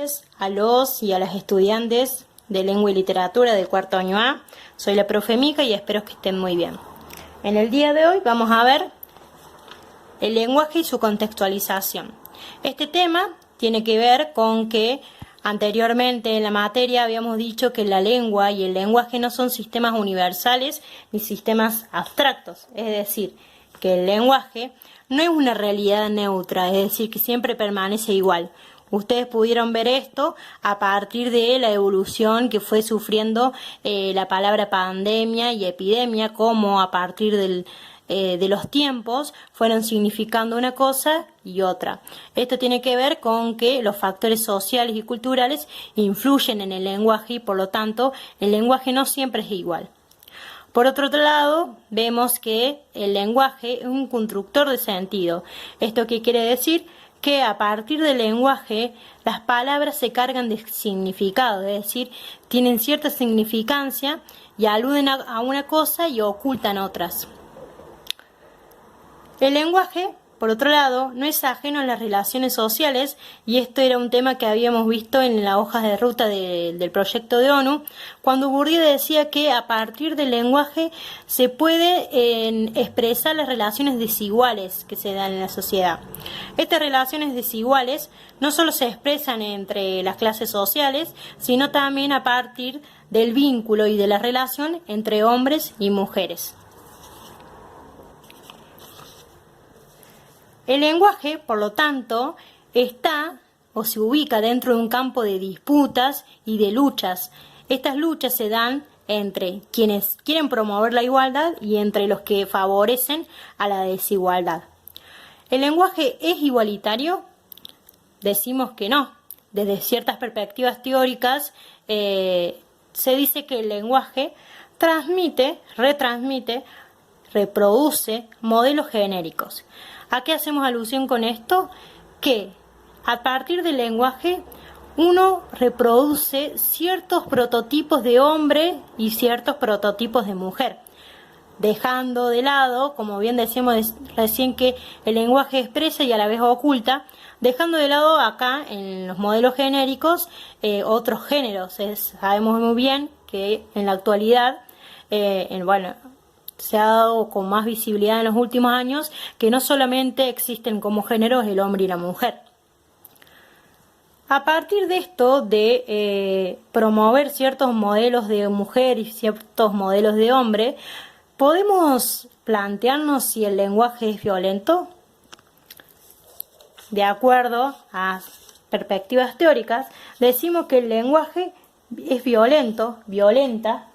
noches a los y a las estudiantes de Lengua y Literatura de cuarto año A. Soy la profe Mica y espero que estén muy bien. En el día de hoy vamos a ver el lenguaje y su contextualización. Este tema tiene que ver con que anteriormente en la materia habíamos dicho que la lengua y el lenguaje no son sistemas universales ni sistemas abstractos, es decir, que el lenguaje no es una realidad neutra, es decir, que siempre permanece igual. Ustedes pudieron ver esto a partir de la evolución que fue sufriendo la palabra pandemia y epidemia, como a partir de los tiempos fueron significando una cosa y otra. Esto tiene que ver con que los factores sociales y culturales influyen en el lenguaje y por lo tanto el lenguaje no siempre es igual. Por otro lado, vemos que el lenguaje es un constructor de sentido. ¿Esto qué quiere decir? Que a partir del lenguaje las palabras se cargan de significado, es decir, tienen cierta significancia y aluden a una cosa y ocultan otras. El lenguaje, por otro lado, no es ajeno a las relaciones sociales y esto era un tema que habíamos visto en las hojas de ruta del proyecto de ONU, cuando Bourdieu decía que a partir del lenguaje se puede expresar las relaciones desiguales que se dan en la sociedad. Estas relaciones desiguales no solo se expresan entre las clases sociales, sino también a partir del vínculo y de la relación entre hombres y mujeres. El lenguaje, por lo tanto, está o se ubica dentro de un campo de disputas y de luchas. Estas luchas se dan entre quienes quieren promover la igualdad y entre los que favorecen a la desigualdad. ¿El lenguaje es igualitario? Decimos que no. Desde ciertas perspectivas teóricas se dice que el lenguaje transmite, retransmite, reproduce modelos genéricos. ¿A qué hacemos alusión con esto? Que a partir del lenguaje uno reproduce ciertos prototipos de hombre y ciertos prototipos de mujer, dejando de lado, como bien decíamos recién, que el lenguaje expresa y a la vez oculta, dejando de lado acá en los modelos genéricos otros géneros. Sabemos muy bien que en la actualidad, se ha dado con más visibilidad en los últimos años que no solamente existen como géneros el hombre y la mujer. A partir de esto, de promover ciertos modelos de mujer y ciertos modelos de hombre, ¿podemos plantearnos si el lenguaje es violento? De acuerdo a perspectivas teóricas, decimos que el lenguaje es violento, violenta,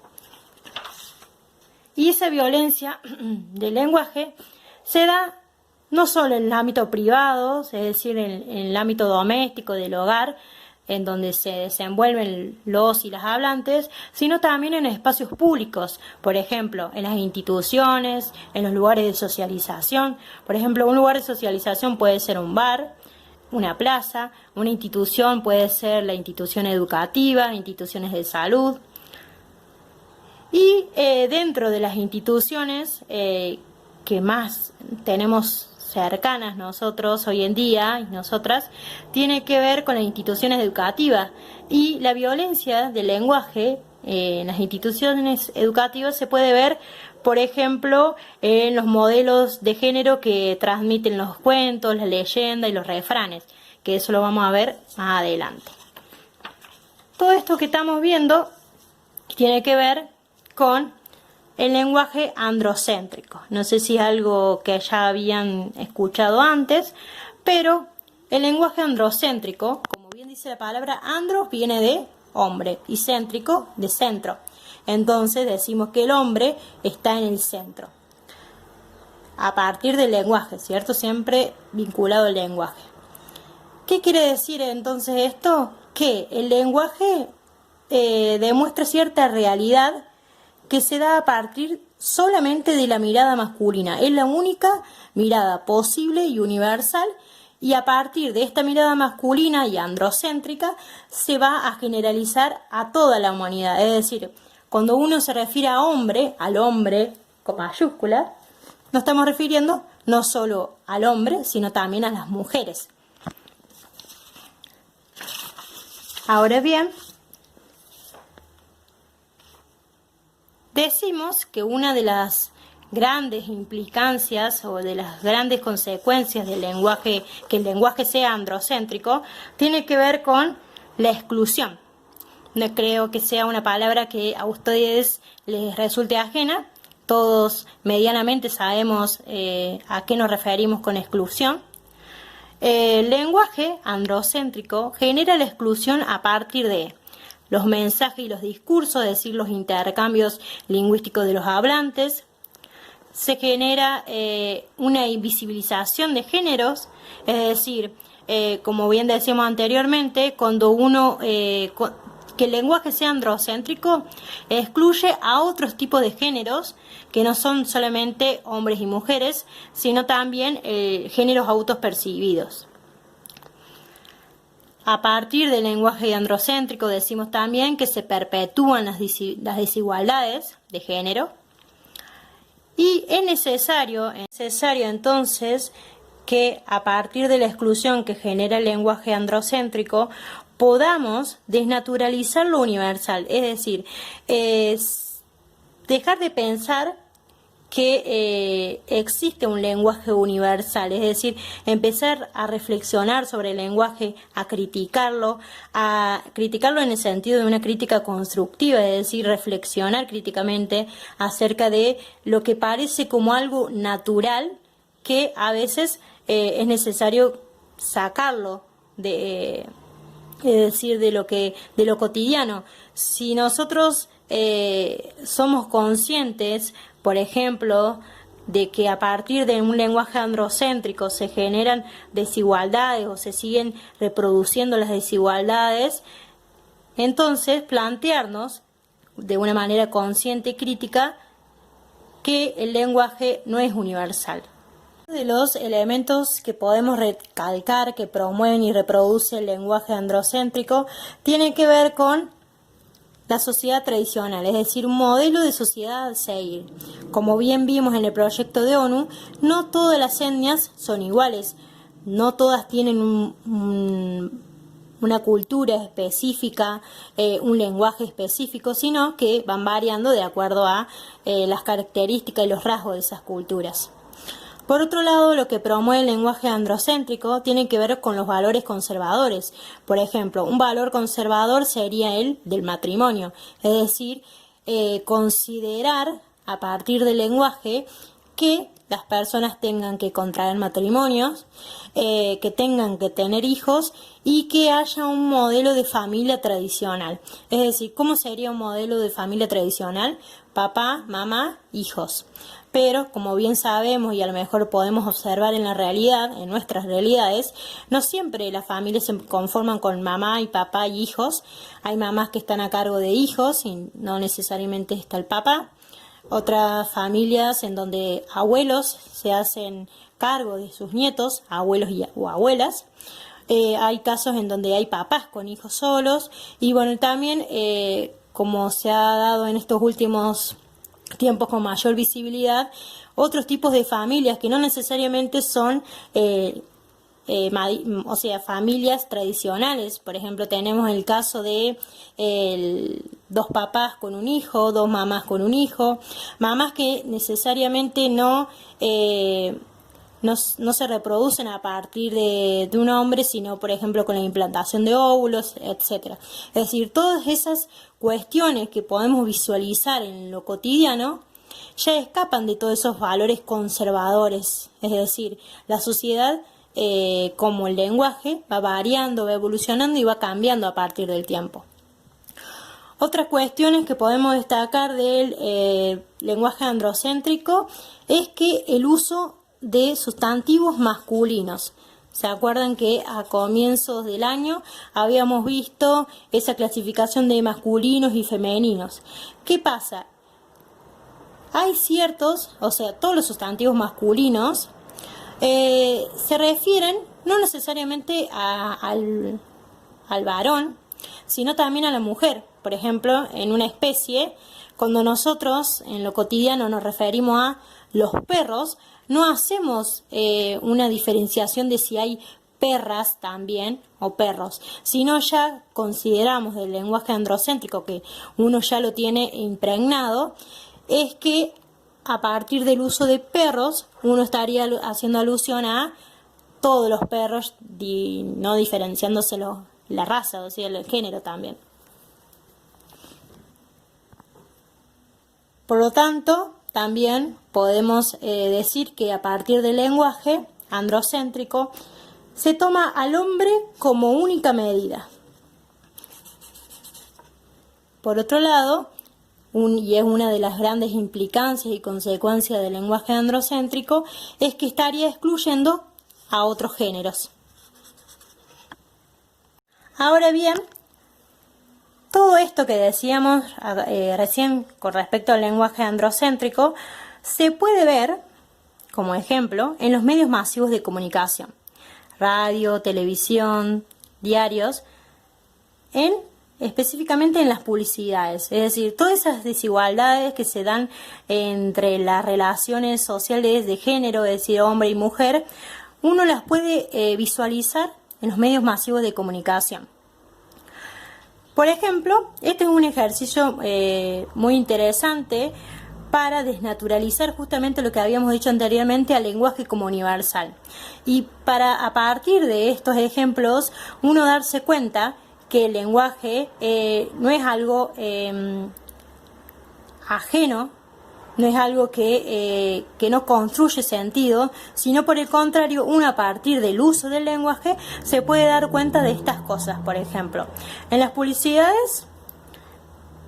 y esa violencia del lenguaje se da no solo en el ámbito privado, es decir, en el ámbito doméstico del hogar, en donde se desenvuelven los y las hablantes, sino también en espacios públicos, por ejemplo, en las instituciones, en los lugares de socialización. Por ejemplo, un lugar de socialización puede ser un bar, una plaza, una institución puede ser la institución educativa, instituciones de salud. Y dentro de las instituciones que más tenemos cercanas nosotros hoy en día y nosotras, tiene que ver con las instituciones educativas. Y la violencia del lenguaje en las instituciones educativas se puede ver, por ejemplo, en los modelos de género que transmiten los cuentos, la leyenda y los refranes, que eso lo vamos a ver más adelante. Todo esto que estamos viendo tiene que ver con el lenguaje androcéntrico. No sé si es algo que ya habían escuchado antes, pero el lenguaje androcéntrico, como bien dice la palabra, andro viene de hombre y céntrico de centro. Entonces decimos que el hombre está en el centro. A partir del lenguaje, ¿cierto? Siempre vinculado al lenguaje. ¿Qué quiere decir entonces esto? Que el lenguaje demuestra cierta realidad que se da a partir solamente de la mirada masculina. Es la única mirada posible y universal, y a partir de esta mirada masculina y androcéntrica se va a generalizar a toda la humanidad. Es decir, cuando uno se refiere a hombre, al hombre con mayúscula, nos estamos refiriendo no solo al hombre, sino también a las mujeres. Ahora bien, decimos que una de las grandes implicancias o de las grandes consecuencias del lenguaje, que el lenguaje sea androcéntrico, tiene que ver con la exclusión. No creo que sea una palabra que a ustedes les resulte ajena. Todos medianamente sabemos a qué nos referimos con exclusión. El lenguaje androcéntrico genera la exclusión a partir de los mensajes y los discursos, es decir, los intercambios lingüísticos de los hablantes. Se genera una invisibilización de géneros, es decir, como bien decíamos anteriormente, cuando que el lenguaje sea androcéntrico excluye a otros tipos de géneros que no son solamente hombres y mujeres, sino también géneros autopercibidos. A partir del lenguaje androcéntrico decimos también que se perpetúan las desigualdades de género y es necesario entonces que a partir de la exclusión que genera el lenguaje androcéntrico podamos desnaturalizar lo universal, es decir, dejar de pensar que existe un lenguaje universal, es decir, empezar a reflexionar sobre el lenguaje, a criticarlo en el sentido de una crítica constructiva, es decir, reflexionar críticamente acerca de lo que parece como algo natural, que a veces es necesario sacarlo es decir, de lo cotidiano. Si nosotros somos conscientes, por ejemplo, de que a partir de un lenguaje androcéntrico se generan desigualdades o se siguen reproduciendo las desigualdades, entonces plantearnos de una manera consciente y crítica que el lenguaje no es universal. Uno de los elementos que podemos recalcar que promueven y reproduce el lenguaje androcéntrico tiene que ver con la sociedad tradicional, es decir, un modelo de sociedad a seguir. Como bien vimos en el proyecto de ONU, no todas las etnias son iguales, no todas tienen una cultura específica, un lenguaje específico, sino que van variando de acuerdo a las características y los rasgos de esas culturas. Por otro lado, lo que promueve el lenguaje androcéntrico tiene que ver con los valores conservadores. Por ejemplo, un valor conservador sería el del matrimonio, es decir, considerar a partir del lenguaje que las personas tengan que contraer matrimonios, que tengan que tener hijos y que haya un modelo de familia tradicional. Es decir, ¿cómo sería un modelo de familia tradicional? Papá, mamá, hijos. Pero, como bien sabemos y a lo mejor podemos observar en la realidad, en nuestras realidades, no siempre las familias se conforman con mamá y papá y hijos. Hay mamás que están a cargo de hijos y no necesariamente está el papá. Otras familias en donde abuelos se hacen cargo de sus nietos, abuelos o abuelas. Hay casos en donde hay papás con hijos solos. Y bueno, también como se ha dado en estos últimos tiempos con mayor visibilidad, otros tipos de familias que no necesariamente son familias tradicionales. Por ejemplo, tenemos el caso de dos papás con un hijo, dos mamás con un hijo, mamás que necesariamente no se reproducen a partir de un hombre, sino por ejemplo con la implantación de óvulos, etcétera. Es decir, todas esas cuestiones que podemos visualizar en lo cotidiano ya escapan de todos esos valores conservadores. Es decir, la sociedad, como el lenguaje, va variando, va evolucionando y va cambiando a partir del tiempo. Otras cuestiones que podemos destacar del lenguaje androcéntrico es que el uso de sustantivos masculinos. ¿Se acuerdan que a comienzos del año habíamos visto esa clasificación de masculinos y femeninos? ¿Qué pasa? Hay todos los sustantivos masculinos se refieren no necesariamente al varón, sino también a la mujer. Por ejemplo, en una especie, cuando nosotros en lo cotidiano nos referimos a los perros, no hacemos una diferenciación de si hay perras también o perros, sino ya consideramos el lenguaje androcéntrico que uno ya lo tiene impregnado, es que a partir del uso de perros uno estaría haciendo alusión a todos los perros, no diferenciándose la raza, o sea, el género también. Por lo tanto, también podemos decir que a partir del lenguaje androcéntrico se toma al hombre como única medida. Por otro lado, y es una de las grandes implicancias y consecuencias del lenguaje androcéntrico, es que estaría excluyendo a otros géneros. Ahora bien, todo esto que decíamos recién con respecto al lenguaje androcéntrico se puede ver, como ejemplo, en los medios masivos de comunicación, radio, televisión, diarios, específicamente en las publicidades. Es decir, todas esas desigualdades que se dan entre las relaciones sociales de género, es decir, hombre y mujer, uno las puede visualizar en los medios masivos de comunicación. Por ejemplo, este es un ejercicio muy interesante para desnaturalizar justamente lo que habíamos dicho anteriormente al lenguaje como universal. Y para, a partir de estos ejemplos, uno darse cuenta que el lenguaje no es algo ajeno, no es algo que no construye sentido, sino por el contrario, uno a partir del uso del lenguaje se puede dar cuenta de estas cosas. Por ejemplo, en las publicidades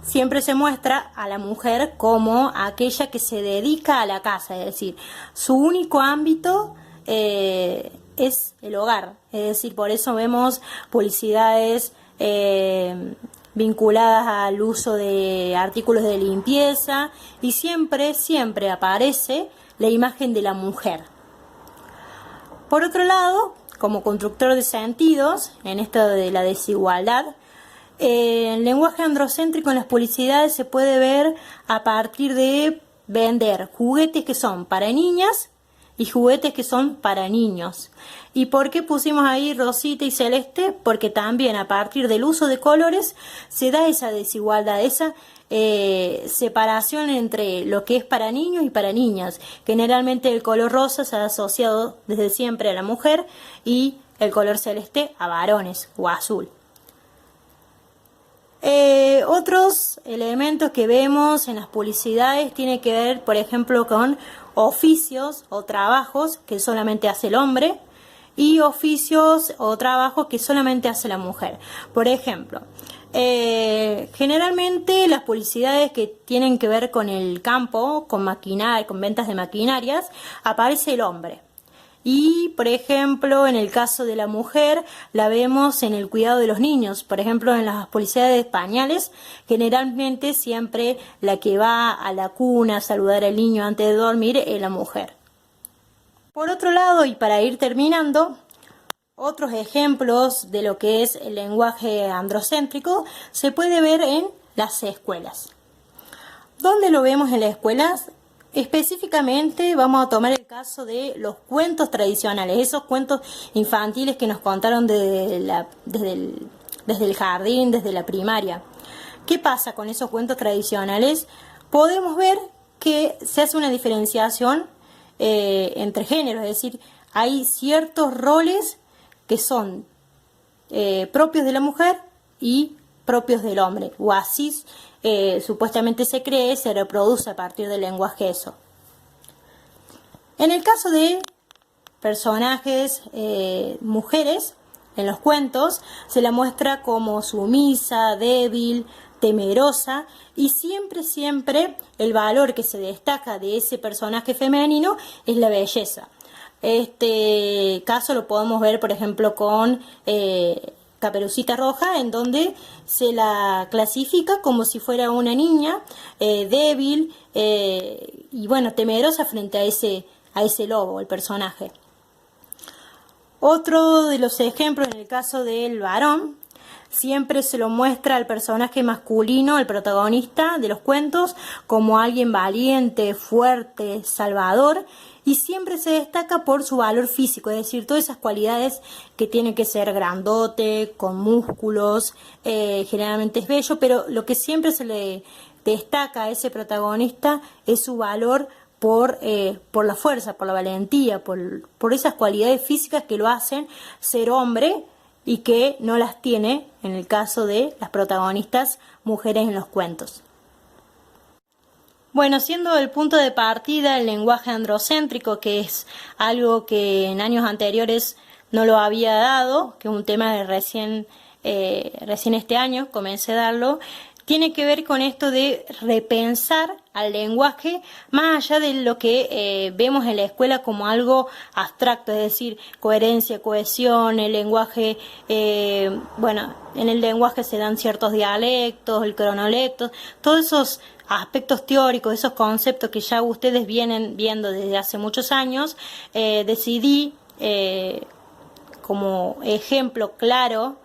siempre se muestra a la mujer como aquella que se dedica a la casa, es decir, su único ámbito es el hogar. Es decir, por eso vemos publicidades vinculadas al uso de artículos de limpieza y siempre aparece la imagen de la mujer. Por otro lado, como constructor de sentidos, en esto de la desigualdad, el lenguaje androcéntrico en las publicidades se puede ver a partir de vender juguetes que son para niñas y juguetes que son para niños. ¿Y por qué pusimos ahí rosita y celeste? Porque también a partir del uso de colores se da esa desigualdad, esa separación entre lo que es para niños y para niñas. Generalmente el color rosa se ha asociado desde siempre a la mujer y el color celeste a varones o azul. Otros elementos que vemos en las publicidades tienen que ver, por ejemplo, con oficios o trabajos que solamente hace el hombre y oficios o trabajos que solamente hace la mujer. Por ejemplo, generalmente las publicidades que tienen que ver con el campo, con maquinaria, con ventas de maquinarias, aparece el hombre. Y, por ejemplo, en el caso de la mujer, la vemos en el cuidado de los niños. Por ejemplo, en las publicidades de pañales, generalmente siempre la que va a la cuna a saludar al niño antes de dormir es la mujer. Por otro lado, y para ir terminando, otros ejemplos de lo que es el lenguaje androcéntrico se puede ver en las escuelas. ¿Dónde lo vemos en las escuelas? Específicamente vamos a tomar el caso de los cuentos tradicionales, esos cuentos infantiles que nos contaron desde el jardín, desde la primaria. ¿Qué pasa con esos cuentos tradicionales? Podemos ver que se hace una diferenciación entre géneros, es decir, hay ciertos roles que son propios de la mujer y propios del hombre, o así supuestamente se cree, se reproduce a partir del lenguaje eso. En el caso de personajes mujeres, en los cuentos se la muestra como sumisa, débil, temerosa, y siempre el valor que se destaca de ese personaje femenino es la belleza. Este caso lo podemos ver, por ejemplo, con Caperucita Roja, en donde se la clasifica como si fuera una niña débil y bueno, temerosa frente a ese lobo, el personaje. Otro de los ejemplos en el caso del varón siempre se lo muestra al personaje masculino, el protagonista de los cuentos, como alguien valiente, fuerte, salvador, y siempre se destaca por su valor físico, es decir, todas esas cualidades que tiene que ser grandote, con músculos, generalmente es bello, pero lo que siempre se le destaca a ese protagonista es su valor por la fuerza, por la valentía, por esas cualidades físicas que lo hacen ser hombre y que no las tiene en el caso de las protagonistas mujeres en los cuentos. Bueno, siendo el punto de partida el lenguaje androcéntrico, que es algo que en años anteriores no lo había dado, que es un tema de recién este año comencé a darlo, tiene que ver con esto de repensar al lenguaje más allá de lo que vemos en la escuela como algo abstracto, es decir, coherencia, cohesión, el lenguaje, bueno, en el lenguaje se dan ciertos dialectos, el cronolecto, todos esos aspectos teóricos, esos conceptos que ya ustedes vienen viendo desde hace muchos años, decidí como ejemplo claro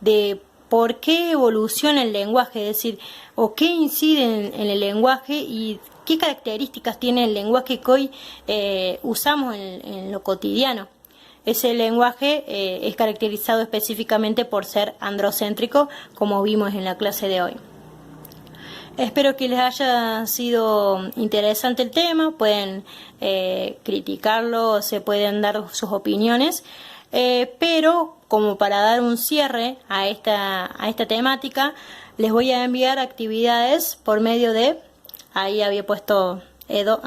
de por qué evoluciona el lenguaje, es decir, o qué incide en el lenguaje y qué características tiene el lenguaje que hoy usamos en lo cotidiano. Ese lenguaje es caracterizado específicamente por ser androcéntrico, como vimos en la clase de hoy. Espero que les haya sido interesante el tema, pueden criticarlo, se pueden dar sus opiniones, pero como para dar un cierre a esta temática, les voy a enviar actividades por medio de, ahí había puesto Edo,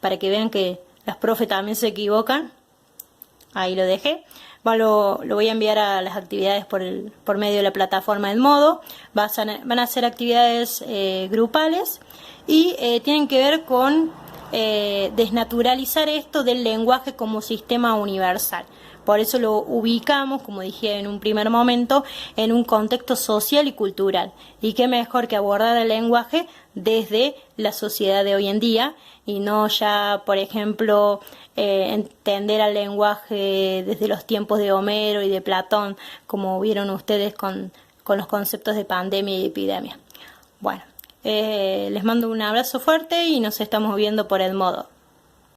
para que vean que las profes también se equivocan, ahí lo dejé. Lo voy a enviar a las actividades por medio de la plataforma Edmodo. Van a ser actividades grupales y tienen que ver con desnaturalizar esto del lenguaje como sistema universal. Por eso lo ubicamos, como dije en un primer momento, en un contexto social y cultural. Y qué mejor que abordar el lenguaje desde la sociedad de hoy en día y no ya, por ejemplo, entender al lenguaje desde los tiempos de Homero y de Platón, como vieron ustedes con los conceptos de pandemia y epidemia. Bueno, les mando un abrazo fuerte y nos estamos viendo por Edmodo.